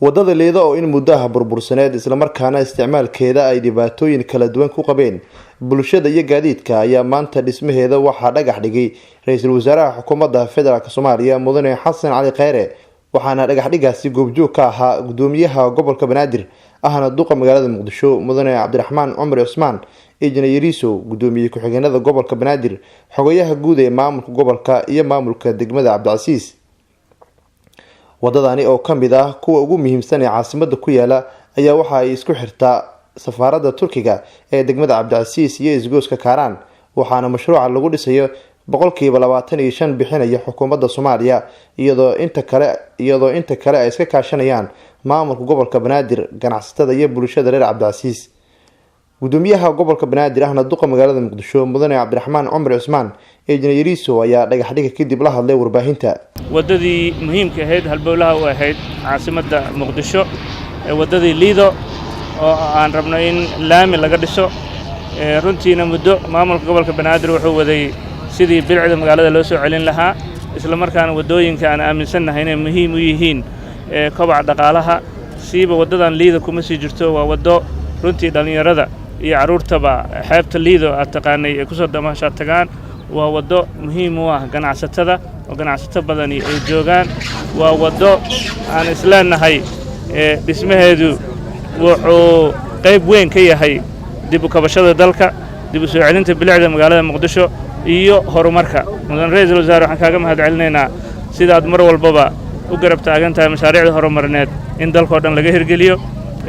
wadada leeda oo in muddaha burbursaneed isla markaana isticmaalkeeda ay dhibaatooyin kala duwan ku qabeen bulshada iyo gaadiidka ayaa maanta dhismaheeda waxaa dhagax dhigay ra'iisul wasaaraha xukuumadda federaalka Soomaaliya Mudane Xasan Cali Khayre waxaana dhagax dhigaasi goobjoog ka ahaa gudoomiyaha gobolka Banaadir ahna duqa magaalada Muqdisho Mudane Cabdiraxmaan Cumar Cusmaan Yariisow gudoomiye ku-xigeenada gobolka Banaadir xogayaha guud ee maamulka gobolka iyo maamulka degmada Cabdicasiis wadadani oo kamid ah kuwa ugu muhiimsan ee caasimadda ku yaala ayaa waxa ay isku xirtaa safaaradda Turkiga ee degmada Cabdicasiis iyo isgooska Kaaraan waxaana mashruuca lagu dhisayo 25% bixinaya xukuumadda Soomaaliya iyadoo inta kale ay iska kaashanayaan maamulka gobolka Banaadir ganacsatada iyo bulshada reer Cabdicasiis gudoomiyaha gobolka Banaadir ahna duqa magaalada Muqdisho Mudane Cabdiraxmaan Cumar Cusmaan Yariisow ayaa dhagax dhiga kadib la hadlay warbaahinta wadadii muhiimka ahayd halbowlaha u ahayd caasimadda Muqdisho wadadii liido oo aan rabno in laami laga dhiso runtiina muddo maamulka gobolka Banaadir wuxuu waday sidii bilcida magaalada loo soo celin lahaa isla markaana wadooyinka aan aaminsanahay inay muhiim u yihiin kobaca dhaqaalaha siiba wadadan liido kuma sii jirto waa wado runtii dhalinyarada iyo caruurtaba xeebta liido aad taqaanay ee ku soo damasha tagaan waa wado muhiim u ah ganacsatada oo ganacsato badan ay joogaan waa wado aan isleenahay dhismaheedu wuxuu qayb weyn ka yahay dib u kabashada dalka dib u soo celinta bilicda magaalada Muqdisho iyo horumarka mudan ra'iisul wasaare waxaan kaaga mahadcelinaynaa sida aad mar walbaba u garab taagan tahay mashaariicda horumarineed in dalka oo dhan laga hirgeliyo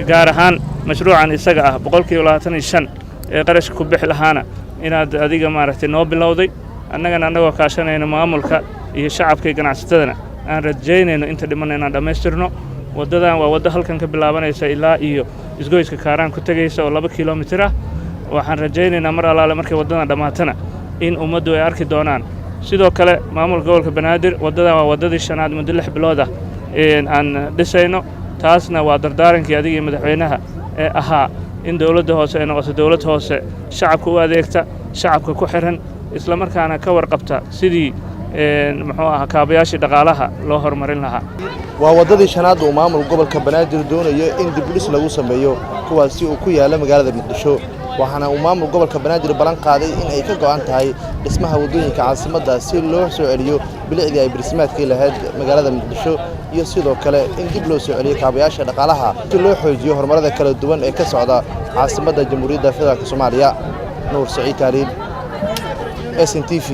gaar ahaan mashruucan isaga ah 25% ee qarashka ku bixi lahaana inaad adiga maaragtay noo bilowday annagoo kaashanayna maamulka iyo shacabka ganacsatadana aan rajaynayno inta dhiman inaan dhameystirno wadadan waa wada halkan ka bilaabanaysa ilaa iyo isgoyska Kaaraan ku tagaysa oo 2 kiiloomitir ah waxaan rajaynaynaa mar alaale markay wadadan dhamaatana in ummaddu ay arki doonaan sidoo kale maamulka gobolka Banaadir wadadan waa wadadii shanaad muddo 6 bilood ah aan dhisayno taasna waa dardaarankii adiga madaxweynaha ee ahaa in dawladda hoose ay noqoto dawlad hoose shacabka u adeegta shacabka ku xiran isla markaana ka warqabta sidii kaabayaashii dhaqaalaha loo horumarin lahaa waa wadadii shanaad oo maamulka gobolka Banaadir doonayo in dib u dhis lagu sameeyo kuwaasi oo ku yaala magaalada Muqdisho waxaana uu maamulka gobolka Banaadir balan qaaday in ay ka go'an tahay dhismaha wadooyinka caasimadda si loo soo celiyo bilicdii ay barnaamijkii lahayd magaalada Muqdisho iyo sidoo kale in dib loo soo celiyo kaabayaasha dhaqaalaha si loo xoojiyo horumarada kala duwan ee ka socda caasimadda Jamhuuriyadda Federaalka Soomaaliya Nuur Saciid Taariib SNTV